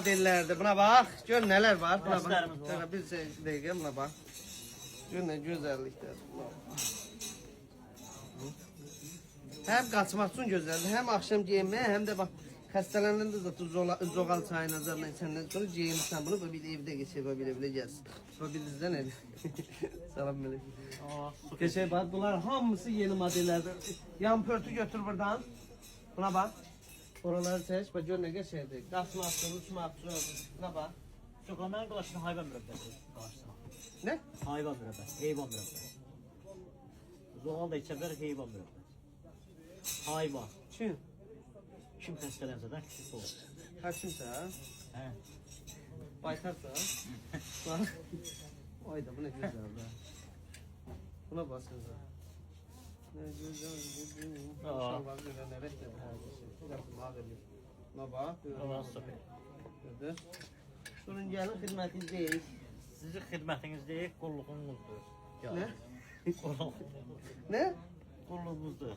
Dillerde buna bak. Gör neler var. Buna bak. Gösterimiz var. Şöyle bir dakika buna bak. Gör ne güzellikler. Hem kaçmak için güzeldi. Hem akşam giyinmeye hem de bak hastalarından da zaten zogal çayı nazarına içenden sonra giyinirsen bunu böyle bir de evde geçir böyle gelsin. Böyle bir bizden el. Selam melek. Geçer bak bunlar hamısı yeni modellerden. Yan pörtü götür buradan. Buna bak. Oraları seç. Bak gör ne geçerdi. Kaçmak için, uçmak için. Buna bak. Çoklamanın qarşısında hayvan mürəbbəsi qarşısına. Ne? Hayvan mürəbbəsi, heyvan mürəbbəsi. Zoğal da içə bilər, heyvan mürəbbəsi. Hayvan. Kim? Kim xəstələnsə də küçük olur. Kaçımsa? Hə. Baytarsa? Bak. Oy da bu ne güzel be. Buna basınca. Ne güzel. İnşallah güzel evet de her şey. Yaptım abi. Buna bak. Allah sıfır. Gördün. Şunun gelin hizmetindeyiz. Sizin xidmətinizdir, qulluğunuzdur. Ne? Qulluq. Ne? Qulluğunuzdur.